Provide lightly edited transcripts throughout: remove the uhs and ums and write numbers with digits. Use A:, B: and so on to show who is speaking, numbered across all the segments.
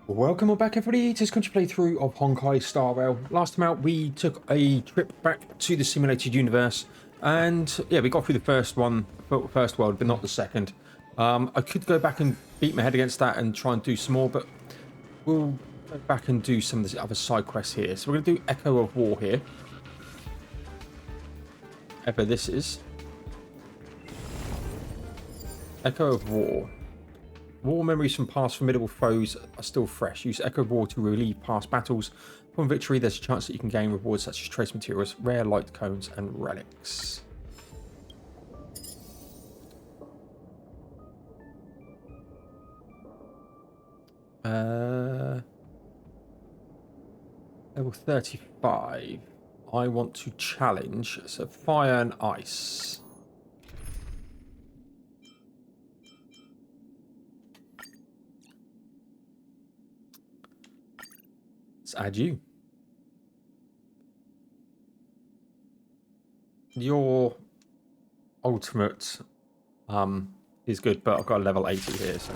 A: Welcome back everybody to this country playthrough of Honkai Star Rail. Last time out we took a trip back to the simulated universe and yeah, we got through the first world but not the second. I could go back and beat my head against that and try and do some more, but we'll go back and do some of the other side quests here. So we're going to do Echo of War here. Ever this is. Echo of War. War memories from past formidable foes are still fresh. Use Echo of War to relieve past battles. Upon victory, there's a chance that you can gain rewards such as trace materials, rare light cones, and relics. Level 35. I want to challenge. So fire and ice. Let's add you. Your ultimate is good, but I've got a level 80 here, so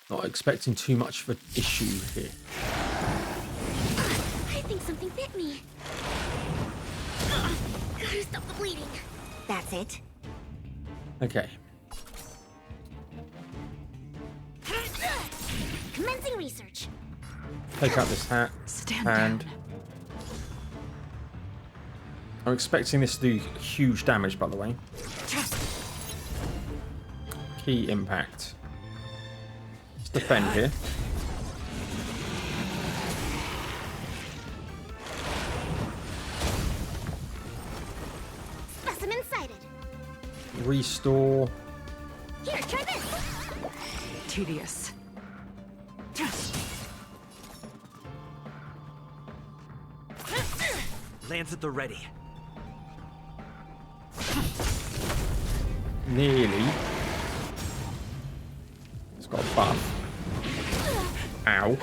A: not expecting too much of an issue here.
B: I think something bit me. Gotta stop the bleeding. That's it.
A: Okay.
B: Commencing research.
A: Take out this hat. And I'm expecting this to do huge damage, by the way. Key impact. Let's defend here.
B: Specimen sighted.
A: Restore.
B: Here, try this.
C: Tedious.
D: Lands at the ready.
A: Nearly. It's got a buff. Ow.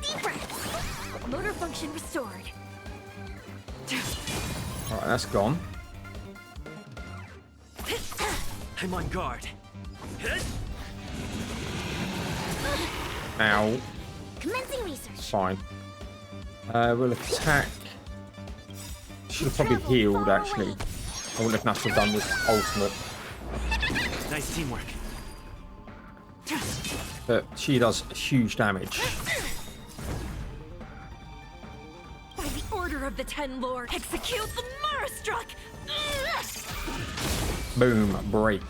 B: Deep breath. Motor function restored.
A: Alright, that's gone.
D: I'm on guard.
A: Ow.
B: Commencing research.
A: Fine. We'll attack. Should have probably healed, actually. I wouldn't have naturally done this ultimate.
D: Nice teamwork.
A: But she does huge damage.
C: By the order of the Ten Lord, execute the Marastruck!
A: Boom. Break.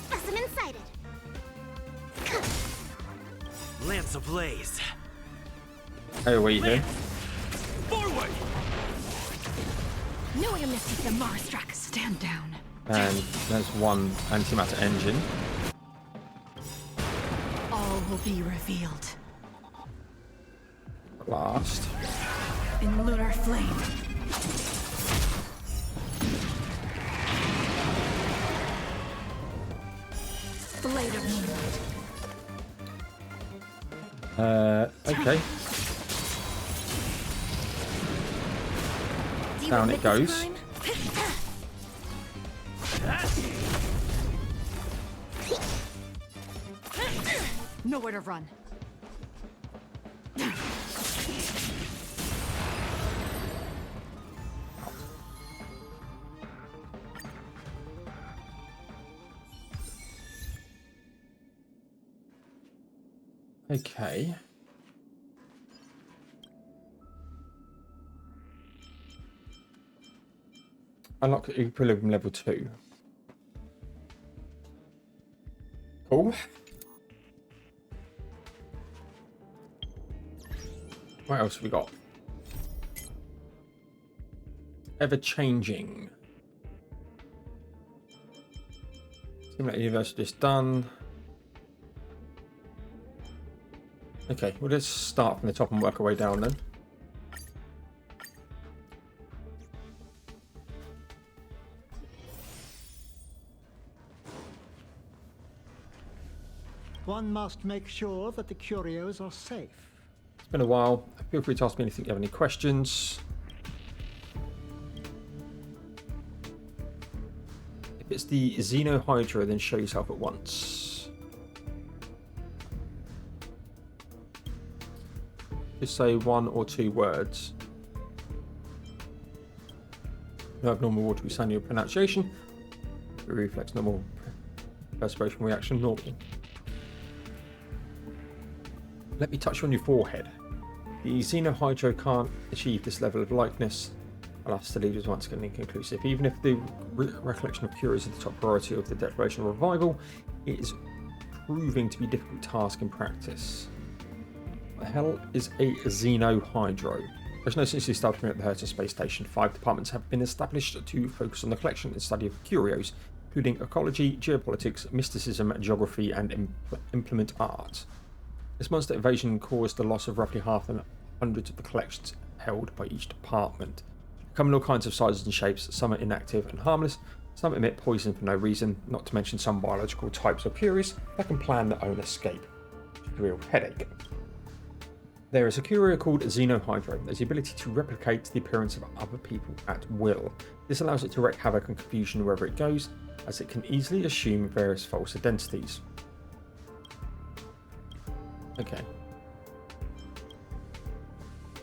B: Specimen sighted.
D: Lance ablaze.
A: Oh, what are you doing?
D: Forward!
C: No way to misstake the Marastruck. Stand down.
A: And there's one antimatter engine.
C: All will be revealed.
A: Blast.
C: In lunar flame. Blade of moonlight.
A: Okay. Down it goes.
C: Nowhere to run.
A: Okay. Unlock equilibrium level 2. Cool. What else have we got? Ever changing. Simulate universe just done. Okay, well let's start from the top and work our way down then.
E: One must make sure that the Curios are safe.
A: It's been a while. Feel free to ask me anything if you have any questions. It's the Xenohydra, then show yourself at once. Just say 1 or 2 words. No abnormal watery sound in your pronunciation. Reflex normal. Perspiration reaction normal. Let me touch on your forehead. The Xenohydra can't achieve this level of likeness. Alas, the lead was once again inconclusive. Even if the recollection of Curios is the top priority of the declaration of revival, it is proving to be a difficult task in practice. What the hell is a Xenohydra? There's no sense in starting at the Herta space station. 5 departments have been established to focus on the collection and study of Curios, including ecology, geopolitics, mysticism, geography, and implement art. This monster invasion caused the loss of roughly half the hundreds of the collections held by each department. They come in all kinds of sizes and shapes. Some are inactive and harmless, some emit poison for no reason, not to mention some biological types are curious that can plan their own escape. A real headache. There is a curio called Xenohydra that has the ability to replicate the appearance of other people at will. This allows it to wreak havoc and confusion wherever it goes, as it can easily assume various false identities. Okay.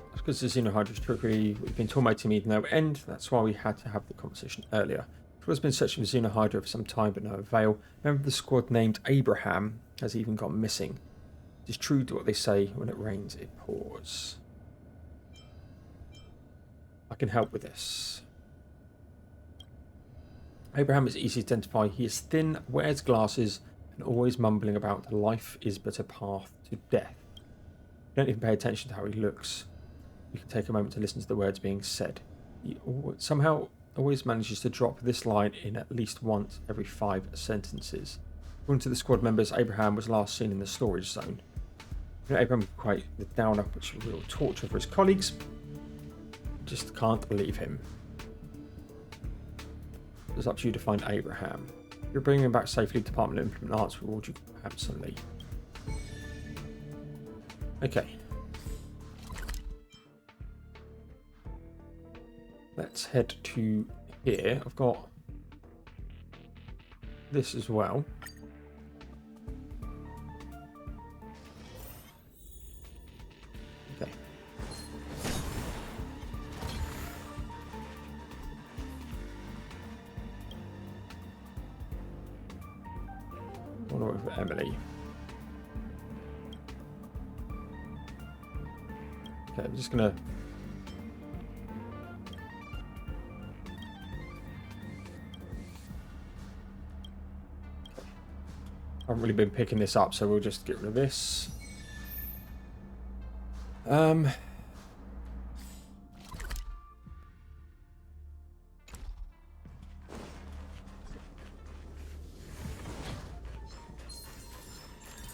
A: That's because the Xenohydra's trickery has been tormenting me to no end. That's why we had to have the conversation earlier. Troy has been searching for Xenohydra for some time, but no avail. Member of the squad named Abraham has even gone missing. It is true to what they say: when it rains, it pours. I can help with this. Abraham is easy to identify. He is thin, wears glasses, and always mumbling about life is but a path to death. You don't even pay attention to how he looks. You can take a moment to listen to the words being said. He somehow always manages to drop this line in at least once every 5 sentences. According to the squad members, Abraham was last seen in the storage zone. You know, Abraham quite the downer, which is a real torture for his colleagues. Just can't believe him. It's up to you to find Abraham. If you're bringing him back safely, Department of Implement Arts reward you handsomely. Okay. Let's head to here. I've got this as well. Okay. One over for Emily. Okay, I'm just gonna I haven't really been picking this up, so we'll just get rid of this.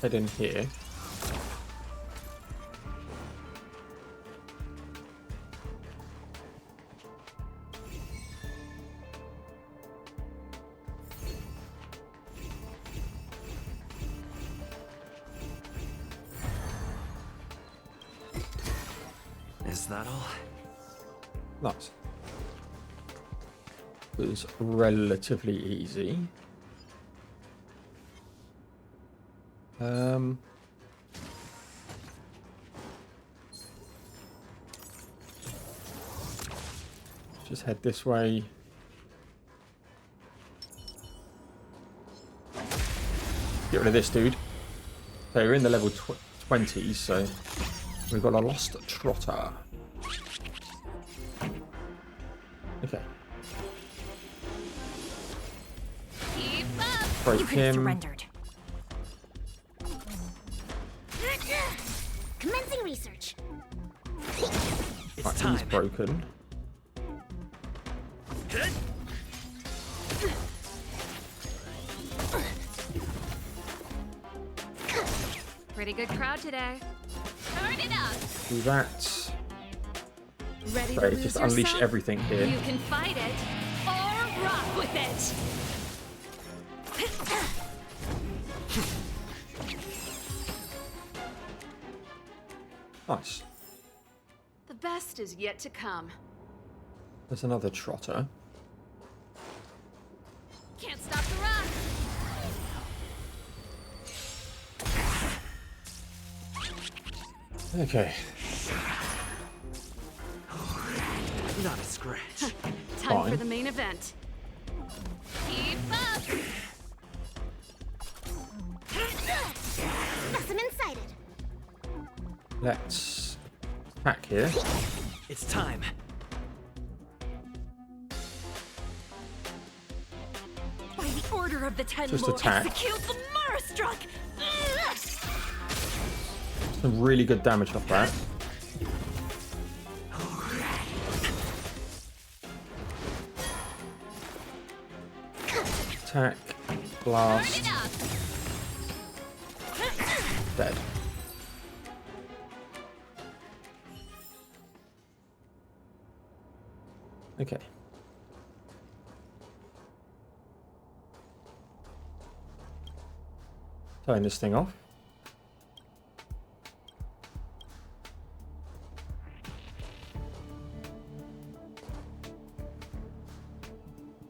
A: Head in here.
D: Is that all?
A: Nice. It was relatively easy. Just head this way. Get rid of this dude. So we're in the level 20s, so we've got a lost trotter. Okay.
B: Keep up.
A: Break
C: You could have
A: him.
C: surrendered.
B: Commencing research.
D: It's
A: Right,
D: time.
A: he's broken.
C: Pretty good crowd today.
B: Turn it up.
A: Do that.
C: Ready to
A: Right,
C: lose
A: just
C: yourself?
A: unleash everything here.
C: You can fight it or rock with it.
A: Nice.
C: The best is yet to come.
A: There's another trotter.
C: Can't stop
A: Okay.
D: Not a scratch.
C: Time for
A: Fine.
C: the main event.
B: Keep up. Specimen sighted.
A: Let's attack here.
D: It's time.
C: By the order of the Ten
A: Just
C: Lord,
A: attack.
C: execute the Marastruck!
A: Some really good damage off that. Attack,
B: Turn
A: blast,
B: it up.
A: dead. Okay. Turn this thing off.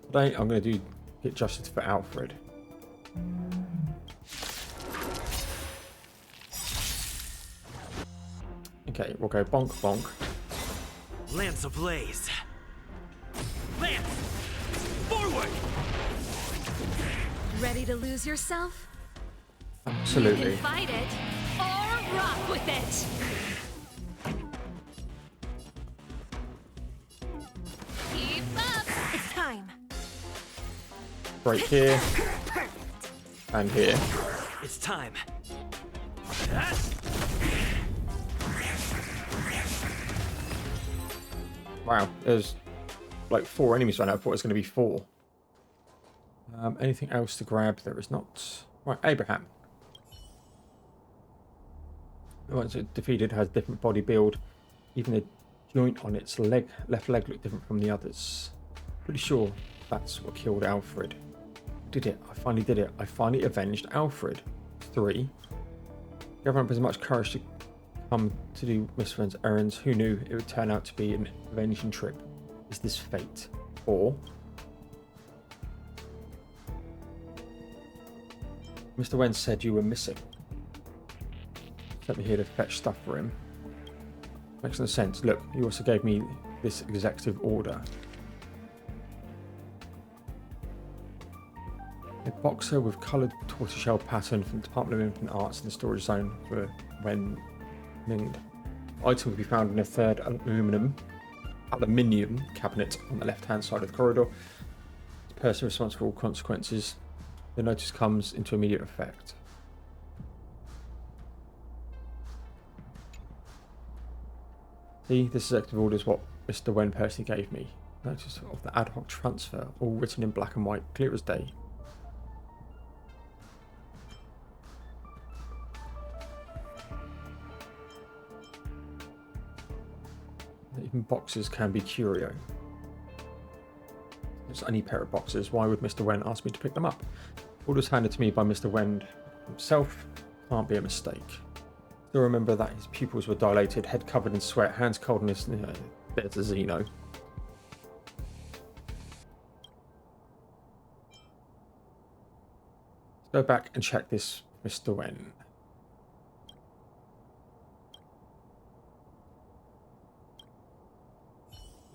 A: Today I'm going to do get justice for Alfred. Okay, we'll go bonk bonk.
D: Lance ablaze. Lance! Forward!
C: Ready to lose yourself? You
A: Absolutely.
C: can fight it, or rock with it!
B: Keep up.
C: It's time.
A: Break here. And here.
D: It's time.
A: Wow, there's like 4 enemies right now. I thought it was going to be 4. Anything else to grab? There is not. Right, Abraham. Once it defeated, has different body build. Even the joint on its leg, left leg, looked different from the others. Pretty sure that's what killed Alfred. Did it? I finally did it. I finally avenged Alfred. 3. Government has much courage to come to do Mr. Wren's errands. Who knew it would turn out to be an avenging trip? Is this fate? Or Mr. Wen said you were missing. Sent me here to fetch stuff for him. Makes no sense. Look, you also gave me this executive order. A boxer with coloured tortoiseshell pattern from the Department of Infant Arts in the storage zone for Wen Ming. Item will be found in a third aluminium cabinet on the left-hand side of the corridor. The person responsible for all consequences. The notice comes into immediate effect. See, this executive order is what Mr. Wen personally gave me. Notice of the ad hoc transfer, all written in black and white, clear as day. Even boxes can be curio. There's only a pair of boxes. Why would Mr. Wen ask me to pick them up? Orders handed to me by Mr. Wen himself. Can't be a mistake. Still remember that his pupils were dilated, head covered in sweat, hands cold in his bit to Zeno. Let's go back and check this Mr. Wen.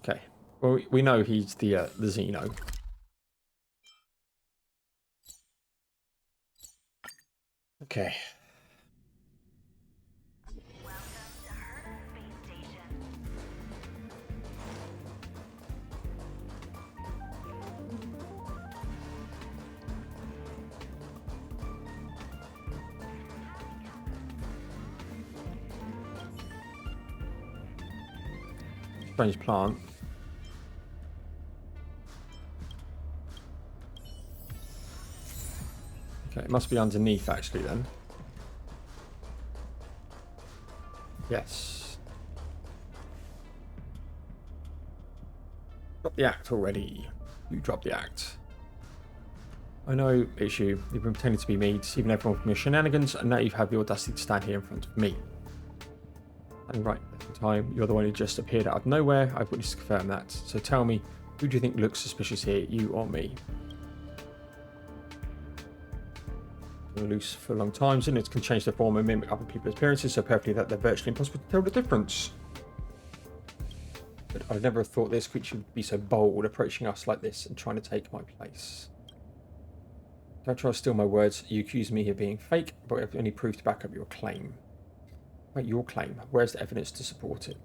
A: Okay, well we know he's the Zeno. Okay. Strange plant. Okay, it must be underneath actually then. Yes. Drop the act already. You drop the act. I know, issue. You've been pretending to be me, deceiving everyone from your shenanigans, and now you've had the audacity to stand here in front of me. And right at the time, you're the one who just appeared out of nowhere. I've witnessed to confirm that. So tell me, who do you think looks suspicious here, you or me? Loose for long times, and it can change their form and mimic other people's appearances so perfectly that they're virtually impossible to tell the difference. But I'd never thought this creature would be so bold, approaching us like this and trying to take my place. Don't try to steal my words. You accuse me of being fake, but I have any proof to back up your claim. Wait, your claim? Where's the evidence to support it?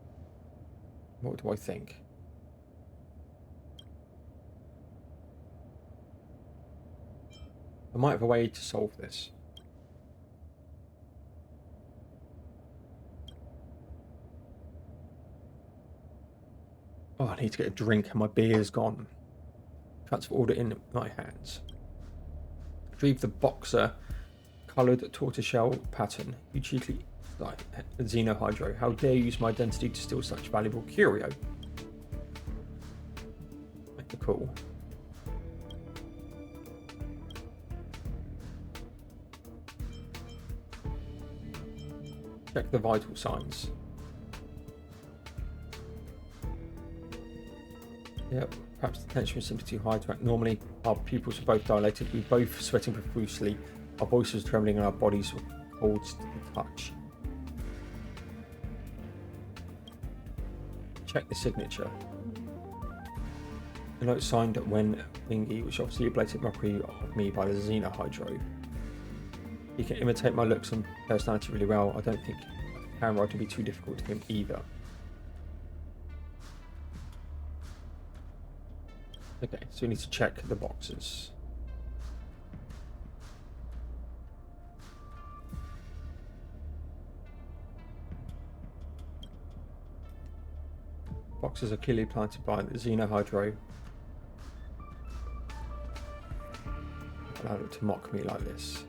A: What do I think? I might have a way to solve this. Oh, I need to get a drink and my beer's gone. Transfer order in my hands. Retrieve the boxer coloured tortoiseshell pattern. You cheeky Xenohydro. How dare you use my identity to steal such valuable curio? Make the call. Check the vital signs. Yep, perhaps the tension was simply too high to act normally. Our pupils were both dilated, we were both sweating profusely, our voices trembling and our bodies were cold to the touch. Check the signature. A note signed when Wingy, which obviously a blatant mockery of me by the Xenohydro. He can imitate my looks and personality really well. I don't think handwriting would be too difficult to him either. Okay, so we need to check the boxes. Boxes are clearly planted by the Xenohydro. Allowed it to mock me like this.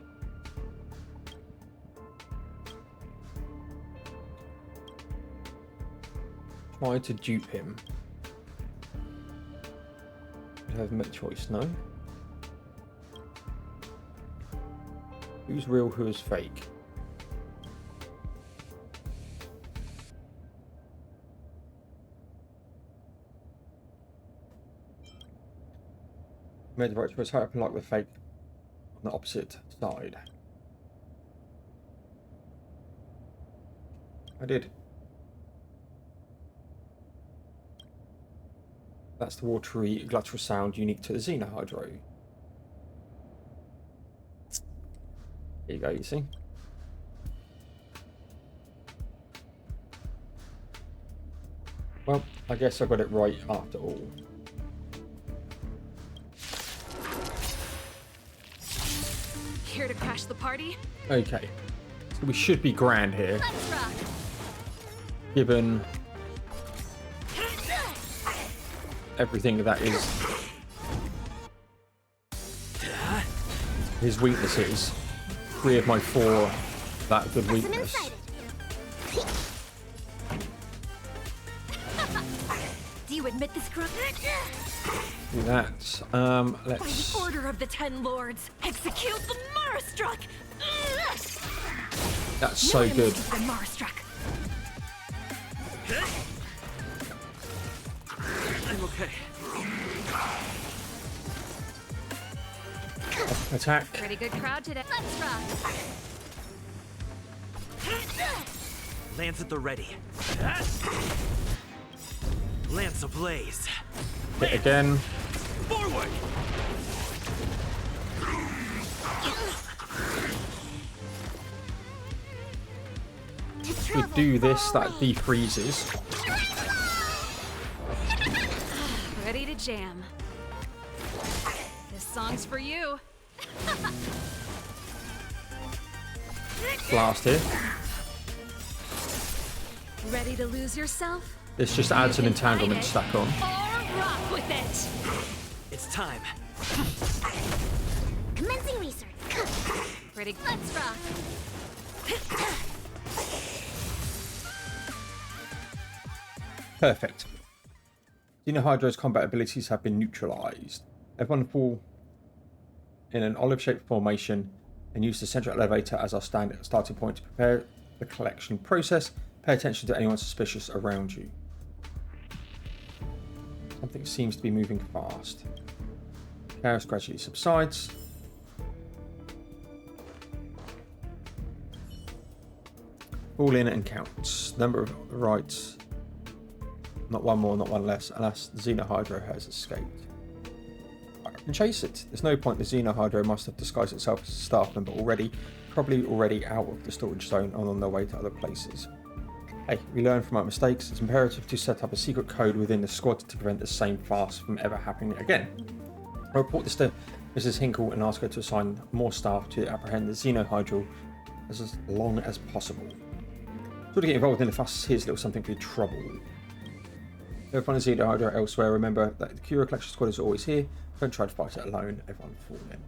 A: Try to dupe him. I have a choice, no? Who's real, who is fake? Made the right choice, hurry up and lock the fake on the opposite side. I did. That's the watery, guttural sound unique to the Xenohydro. There you go, you see? Well, I guess I got it right after all.
C: Here to crash the party?
A: Okay. So we should be grand here,
B: Let's rock.
A: given everything that is his weaknesses. 3 of my 4 that good
B: Lesson
A: weakness.
B: incited.
C: Do you admit this, Crook?
A: Do that.
C: By the
A: Let's.
C: order of the 10 lords, execute the Marastruck!
A: That's so
C: No
A: good.
C: enemies The Marastruck.
D: I'm okay.
A: Attack.
C: Pretty good crowd today.
B: Let's rock.
D: Lance at the ready. Lance ablaze.
A: Hit again.
D: Forward!
A: We do this, that defreezes.
C: Ready to jam. This song's for you.
A: Blast here.
C: Ready to lose yourself?
A: This just adds an entanglement stack on.
C: Or rock with it!
D: It's time.
B: Commencing research.
C: Pretty good.
B: Let's rock.
A: Perfect. Xenohydro's combat abilities have been neutralized. Everyone fall in an olive-shaped formation and use the central elevator as our starting point to prepare the collection process. Pay attention to anyone suspicious around you. Something seems to be moving fast. Chaos gradually subsides. Fall in and count. Number of rights. Not one more, not one less. Alas, the Xenohydra has escaped. I can chase it. There's no point. The Xenohydra must have disguised itself as a staff member already. Probably already out of the storage zone and on their way to other places. Hey, we learn from our mistakes. It's imperative to set up a secret code within the squad to prevent the same farce from ever happening again. I'll report this to Mrs. Hinkle and ask her to assign more staff to apprehend the Xenohydra as long as possible. Sort of get involved in the fuss. Here's a little something for your trouble. If you find a Xenohydra elsewhere, remember that the Curio Collection Squad is always here. Don't try to fight it alone. Everyone fall in.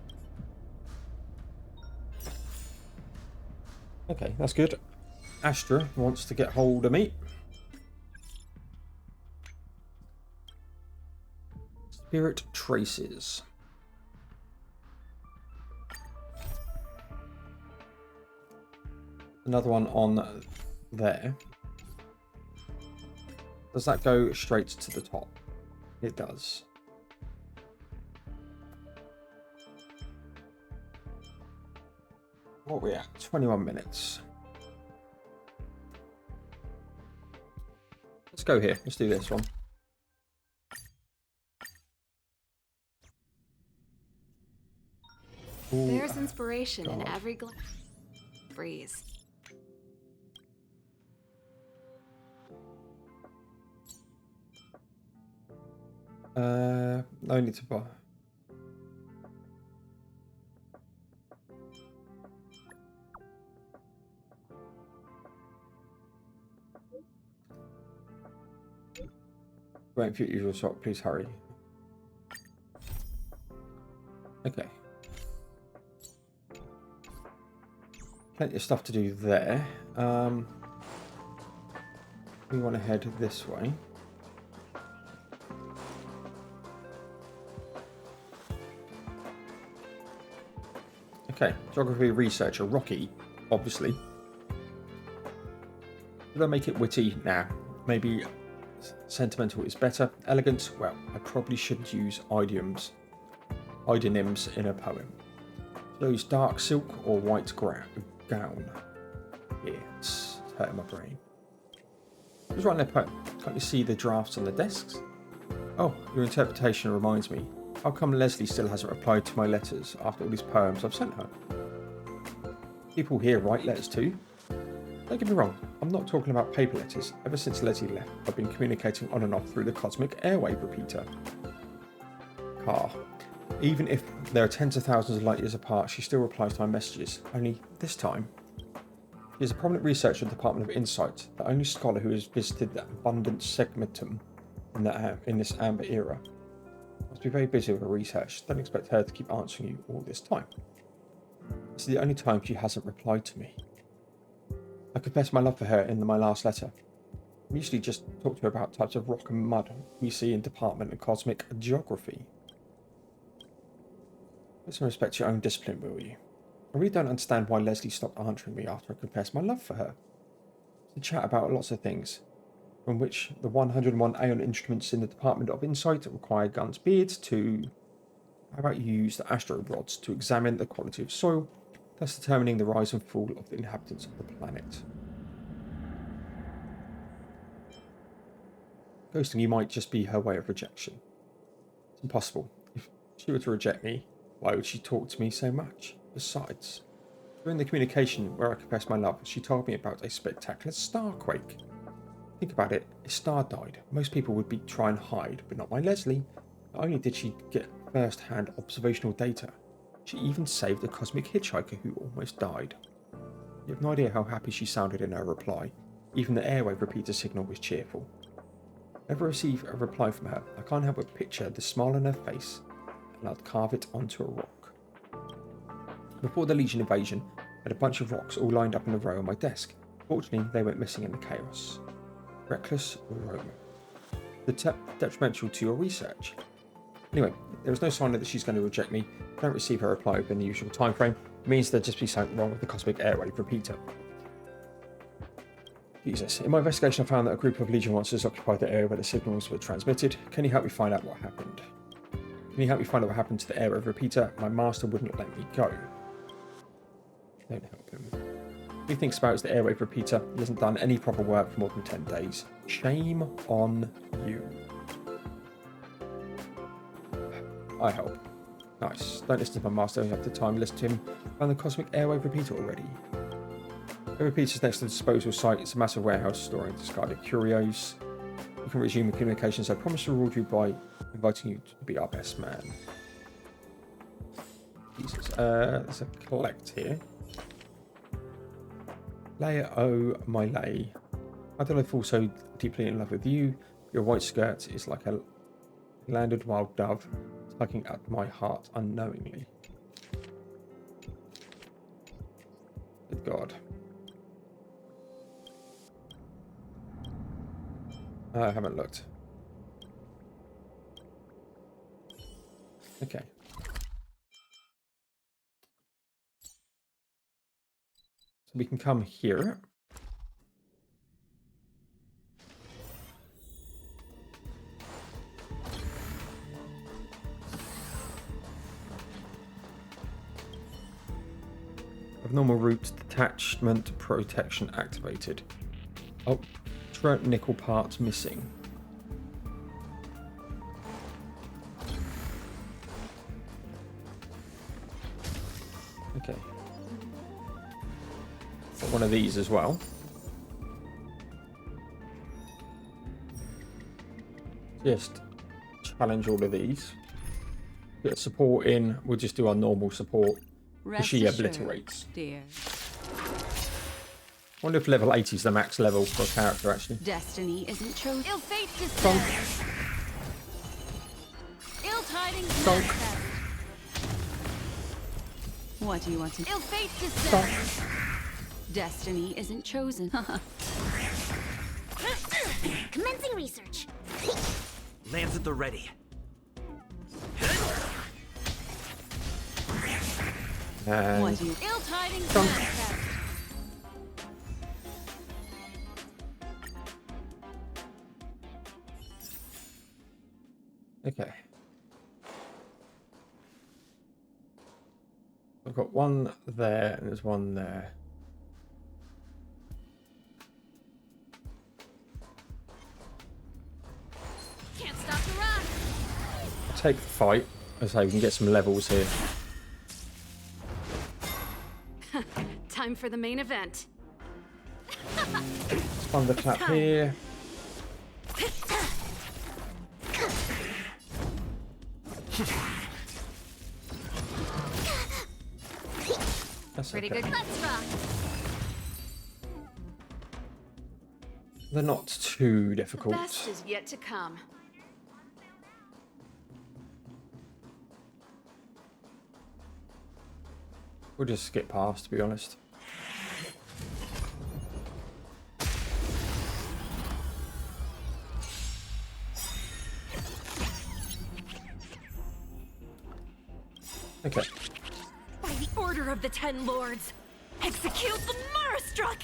A: Okay, that's good. Astra wants to get hold of me. Spirit traces. Another one on there. Does that go straight to the top? It does. What are we at? 21 minutes. Let's go here. Let's do this one. Ooh,
C: There's inspiration in every breeze.
A: No need to buy. Wait for your usual shot, please hurry. Okay. Plenty of stuff to do there. We want to head this way. Okay, geography researcher, Rocky, obviously. Did I make it witty? Nah, maybe sentimental is better. Elegant? Well, I probably shouldn't use idionyms in a poem. Those dark silk or white gown. Yeah, it's hurting my brain. Who's writing their poem? Can't you see the drafts on the desks? Oh, your interpretation reminds me. How come Leslie still hasn't replied to my letters after all these poems I've sent her? People here write letters too. Don't get me wrong, I'm not talking about paper letters. Ever since Leslie left, I've been communicating on and off through the cosmic airwave repeater. Car. Even if there are tens of thousands of light years apart, she still replies to my messages. Only this time. She is a prominent researcher in the Department of Insight, the only scholar who has visited the abundant segmentum in this amber era. Must be very busy with her research. Don't expect her to keep answering you all this time. This is the only time she hasn't replied to me. I confessed my love for her in my last letter. I usually just talk to her about types of rock and mud we see in Department of Cosmic Geography. Put some respect to your own discipline, will you? I really don't understand why Leslie stopped answering me after I confessed my love for her. To chat about lots of things, from which the 101 Aeon instruments in the Department of Insight require guns beards to how about you use the astro rods to examine the quality of soil, thus determining the rise and fall of the inhabitants of the planet. Ghosting you might just be her way of rejection. It's impossible. If she were to reject me, why would she talk to me so much? Besides, during the communication where I confessed my love, she told me about a spectacular starquake. Think about it, a star died. Most people would be try and hide, but not my Leslie. Not only did she get first-hand observational data, she even saved a cosmic hitchhiker who almost died. You have no idea how happy she sounded in her reply. Even the airwave repeater signal was cheerful. Never receive a reply from her. I can't help but picture the smile on her face, and I'd carve it onto a rock. Before the Legion invasion, I had a bunch of rocks all lined up in a row on my desk. Fortunately, they went missing in the chaos. Reckless Roma. Detrimental to your research. Anyway, there is no sign that she's going to reject me. I don't receive her reply within the usual time frame. It means there'd just be something wrong with the cosmic airwave repeater. Jesus. In my investigation, I found that a group of Legion monsters occupied the area where the signals were transmitted. Can you help me find out what happened? Can you help me find out what happened to the airwave repeater? My master wouldn't let me go. Don't help him. He thinks about is the airwave repeater. He hasn't done any proper work for more than 10 days. Shame on you. I help. Nice. Don't listen to my master. You have the time to listen to him. Found the cosmic airwave repeater already. The repeater is next to the disposal site. It's a massive warehouse storing discarded curios. You can resume the communications. I promise to reward you by inviting you to be our best man. Jesus. There's a collect here. Leia, oh my lay. How did I fall so deeply in love with you? Your white skirt is like a landed wild dove, tugging at my heart unknowingly. Good God. I haven't looked. Okay. So we can come here. Abnormal route detachment protection activated. Oh, nickel parts missing. Okay. Got one of these as well. Just challenge all of these. Get support in. We'll just do our normal support. She obliterates.
C: Dear.
A: I wonder if level 80 is the max level for a character, actually.
C: Destiny isn't chosen. Ill fate
A: Donk.
C: descends. Ill tidings
A: Donk.
C: manifest. What do you want to? Ill fate
A: Donk.
C: descends. Destiny isn't chosen.
B: Commencing research.
D: Lands at the ready.
A: And
C: What do you? Ill tidings
A: Donk.
C: manifest.
A: okay. I've got one there and there's one there.
C: Can't stop the run.
A: I'll take the fight. As I say, we can get some levels here.
C: Time for the main event.
A: Thunderclap here. That's
C: Pretty
A: okay.
C: good. Let's rock.
A: They're not too
C: The
A: difficult.
C: best is yet to come.
A: We'll just skip past, to be honest. Okay.
C: By the order of the Ten Lords, execute the Marastruck!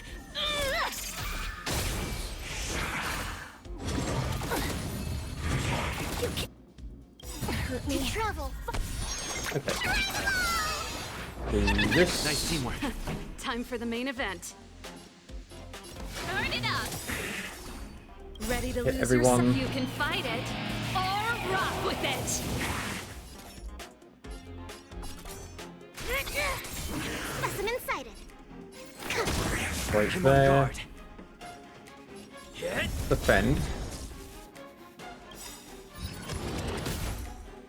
B: You can hurt me. Travel.
A: Okay. Do this.
D: Nice teamwork.
C: Time for the main event.
B: Turn it up.
C: Ready to
A: Hit
C: lose
A: everyone.
C: yourself, you can fight it, or rock with it!
B: Specimen sighted.
A: Right
D: I'm on
A: there.
D: guard. Hit.
A: Defend.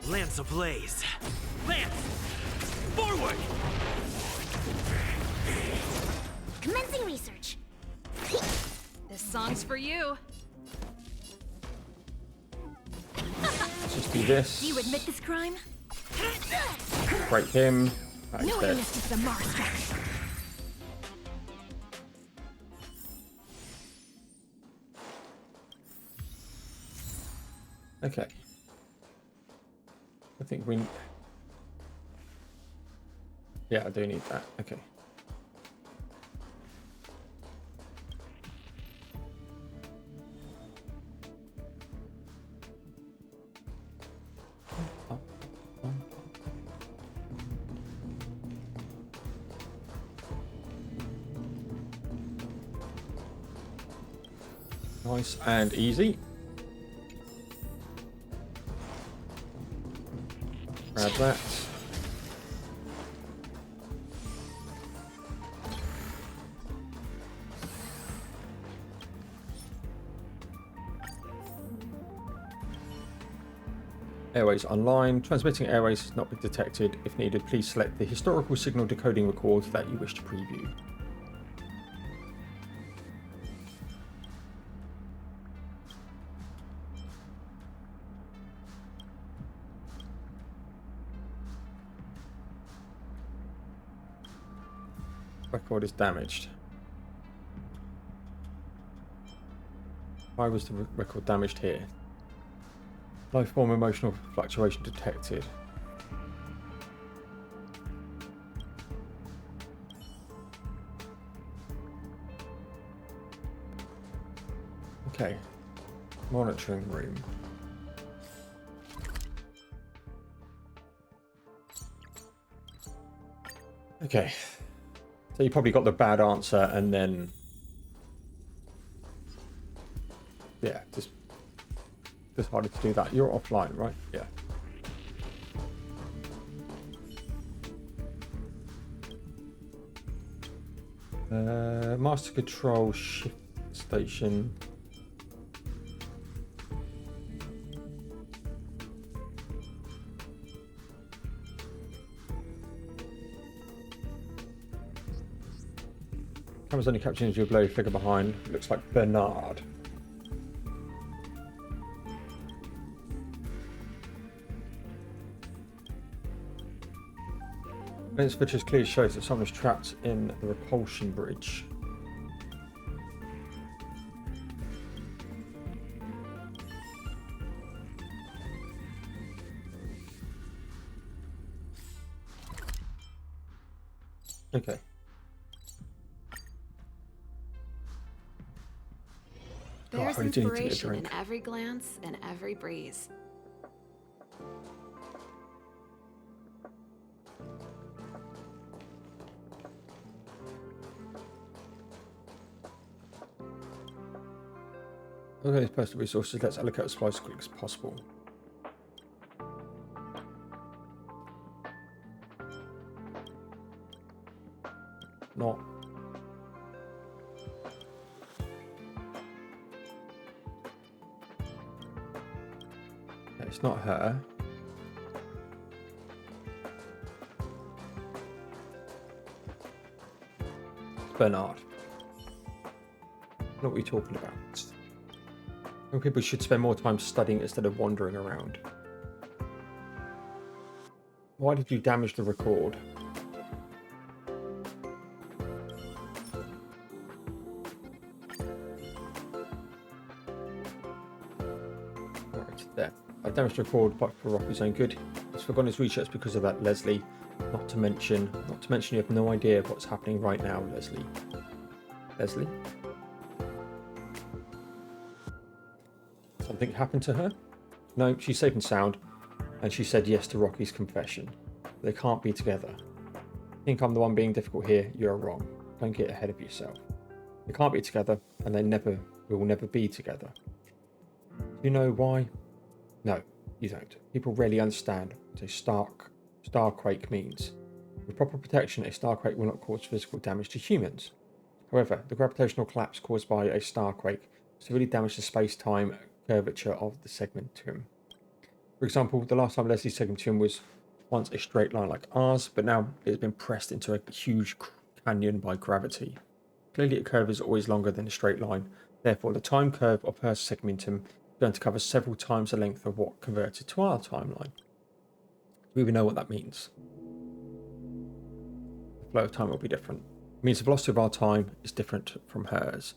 D: Lance ablaze. Lance! Forward!
B: Commencing research.
C: This song's for you.
A: Let's just do this.
B: Do you admit this crime?
A: Break him. He's
B: No
A: dead.
B: illness to the Marastruck.
A: Okay. I think we... Yeah, I do need that. Okay. Nice and easy. Grab that. Airways online. Transmitting airways has not been detected. If needed, please select the historical signal decoding record that you wish to preview. Record is damaged. Why was the record damaged here? Life form emotional fluctuation detected. Okay. Monitoring room. Okay. So you probably got the bad answer and then... Yeah, just decided to do that. You're offline, right? Yeah. Master control shift station. Camera's only capturing your blurry figure behind. Looks like Bernard. Lens pictures clearly shows that someone is trapped in the repulsion bridge. Okay.
F: There's
A: I really do need to get a
F: inspiration in
A: drink.
F: every glance and every breeze.
A: Okay, these personal resources. Let's allocate supplies as quick as possible. Not. Okay, it's not her. It's Bernard. What are we talking about? I think people should spend more time studying instead of wandering around. Why did you damage the record? Right, there. I damaged the record, but for Rocky's own good. He's forgotten his research because of that, Leslie. Not to mention you have no idea what's happening right now, Leslie. Leslie? Something happened to her? No, she's safe and sound, and she said yes to Rocky's confession. They can't be together. Think I'm the one being difficult here? You're wrong. Don't get ahead of yourself. They can't be together, and they will never be together. Do you know why? No, you don't. People rarely understand what a starquake means. With proper protection, a starquake will not cause physical damage to humans. However, the gravitational collapse caused by a starquake severely damaged the space-time curvature of the segmentum. For example, the last time Leslie's segmentum was once a straight line like ours, but now it has been pressed into a huge canyon by gravity. Clearly, a curve is always longer than a straight line. Therefore, the time curve of her segmentum is going to cover several times the length of what converted to our timeline. Do we even know what that means? The flow of time will be different. It means the velocity of our time is different from hers.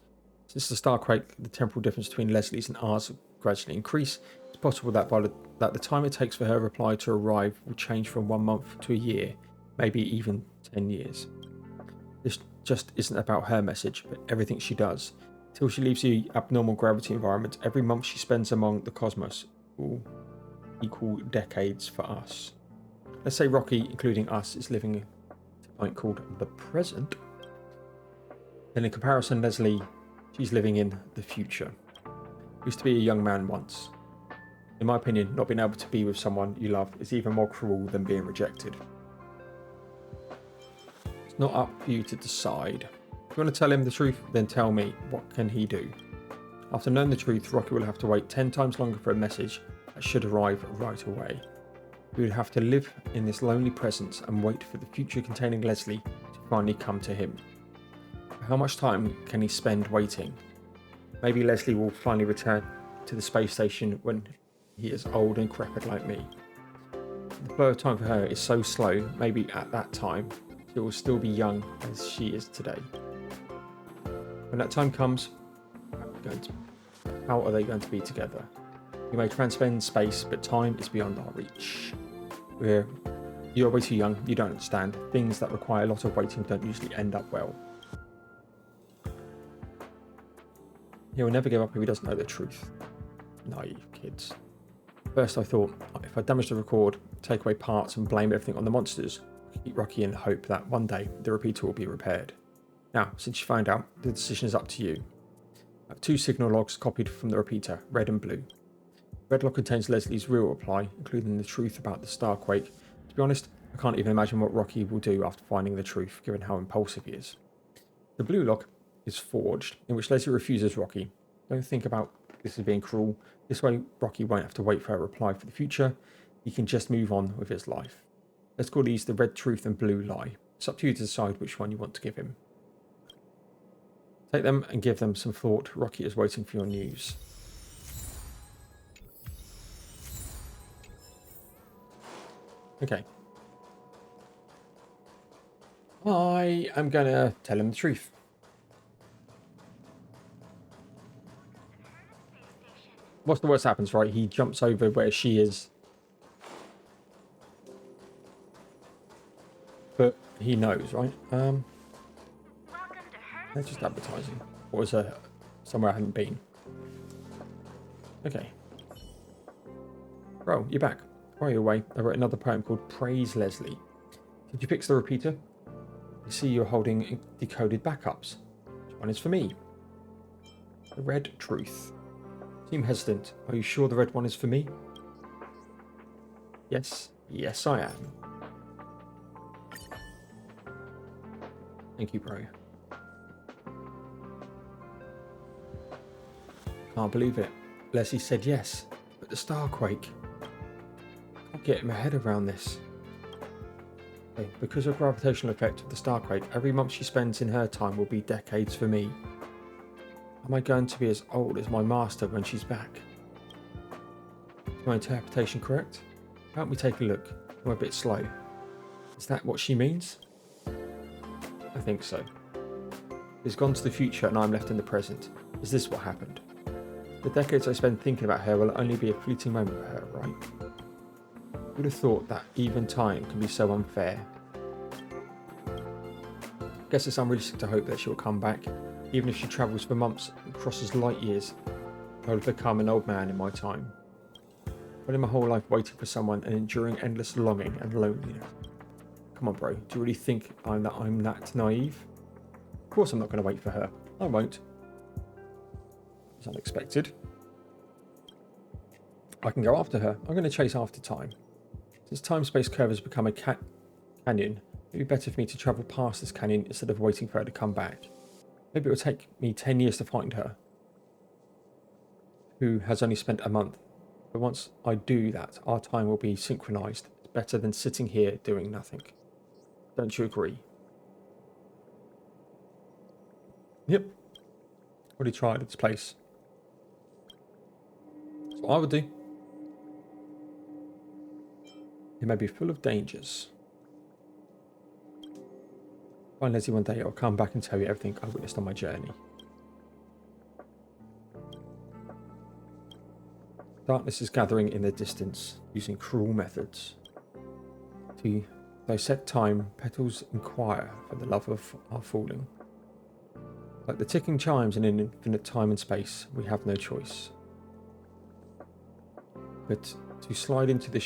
A: Since the starquake, the temporal difference between Leslie's and ours will gradually increase. It's possible that the time it takes for her reply to arrive will change from 1 month to a year, maybe even 10 years. This just isn't about her message, but everything she does. Till she leaves the abnormal gravity environment, every month she spends among the cosmos will equal decades for us. Let's say Rocky, including us, is living at a point called the present. Then in comparison, Leslie, she's living in the future. Used to be a young man once. In my opinion, not being able to be with someone you love is even more cruel than being rejected. It's not up for you to decide. If you want to tell him the truth, then tell me. What can he do? After knowing the truth, Rocky will have to wait 10 times longer for a message that should arrive right away. He would have to live in this lonely presence and wait for the future containing Leslie to finally come to him. How much time can he spend waiting? Maybe Leslie will finally return to the space station when he is old and decrepit like me. The flow of time for her is so slow, maybe at that time she will still be young as she is today. When that time comes, how are they going to be together? You may transcend space, but time is beyond our reach. You're way too young, you don't understand. Things that require a lot of waiting don't usually end up well. He will never give up if he doesn't know the truth. Naive kids. First I thought, if I damage the record, take away parts and blame everything on the monsters, keep Rocky in the hope that one day the repeater will be repaired. Now, since you found out, the decision is up to you. I have 2 signal logs copied from the repeater, red and blue. Red log contains Leslie's real reply, including the truth about the starquake. To be honest, I can't even imagine what Rocky will do after finding the truth, given how impulsive he is. The blue log is forged, in which Leslie refuses Rocky. Don't think about this as being cruel. This way, Rocky won't have to wait for a reply for the future. He can just move on with his life. Let's call these the red truth and blue lie. It's up to you to decide which one you want to give him. Take them and give them some thought. Rocky is waiting for your news. Okay. I am going to tell him the truth. What's the worst happens, right? He jumps over where she is. But he knows, right? They're just advertising. Or is there somewhere I haven't been? Okay. Bro, you're back. While you're away, I wrote another poem called Praise Leslie. Did you fix the repeater? I see you're holding decoded backups. Which one is for me? The red truth. Seem hesitant. Are you sure the red one is for me? Yes. Yes, I am. Thank you, bro. Can't believe it. Leslie said yes, but the starquake. Can't get my head around this. Okay, because of the gravitational effect of the starquake, every month she spends in her time will be decades for me. Am I going to be as old as my master when she's back? Is my interpretation correct? Help me take a look. I'm a bit slow. Is that what she means? I think so. She's gone to the future and I'm left in the present. Is this what happened? The decades I spend thinking about her will only be a fleeting moment for her, right? I would have thought that even time can be so unfair. Guess it's unrealistic to hope that she'll come back. Even if she travels for months and crosses light years, I will become an old man in my time. Spending my whole life waiting for someone and enduring endless longing and loneliness. Come on, bro. Do you really think I'm that naive? Of course I'm not going to wait for her. I won't. It's unexpected. I can go after her. I'm going to chase after time. Since time-space curve has become a canyon, it would be better for me to travel past this canyon instead of waiting for her to come back. Maybe it will take me 10 years to find her, who has only spent a month. But once I do that, our time will be synchronized. It's better than sitting here doing nothing. Don't you agree? Yep. Already tried its place. That's what I would do. It may be full of dangers. Find Leslie one day, I'll come back and tell you everything I witnessed on my journey. Darkness is gathering in the distance, using cruel methods. To dissect time, petals inquire for the love of our falling. Like the ticking chimes in an infinite time and space, we have no choice. But to slide into the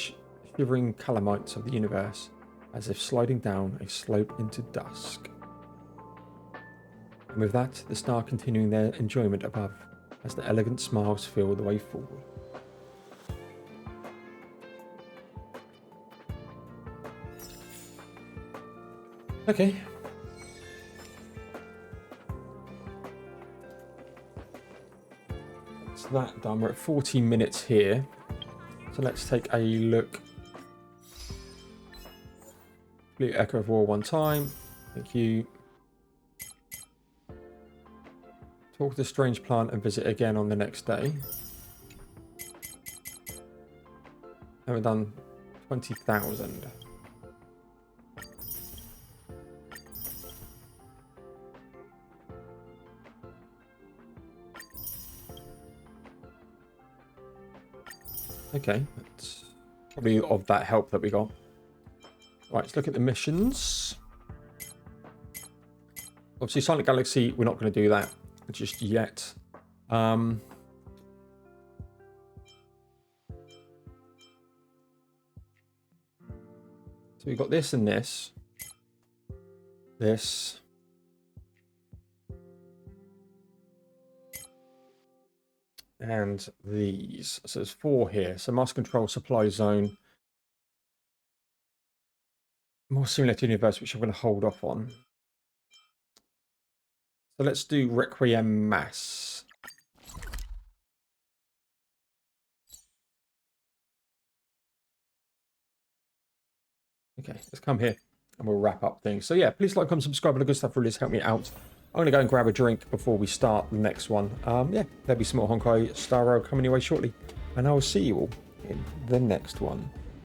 A: shivering calamites of the universe, as if sliding down a slope into dusk. And with that, the star continuing their enjoyment above, as the elegant smiles fill the way forward. Okay. That's that done. We're at 40 minutes here. So let's take a look. Complete Echo of War one time. Thank you. Talk to the strange plant and visit again on the next day. And we've done 20,000. Okay, that's probably of that help that we got. Right, let's look at the missions. Obviously, Silent Galaxy, we're not going to do that just yet. So we've got this and this. This. And these. So there's 4 here. So Master Control, Supply Zone. More Simulated Universe, which I'm going to hold off on. So let's do Requiem Mass. Okay, let's come here and we'll wrap up things. So yeah, please like, comment, subscribe, and the good stuff really does help me out. I'm going to go and grab a drink before we start the next one. Yeah, there'll be some more Honkai Star Rail coming your way shortly. And I will see you all in the next one.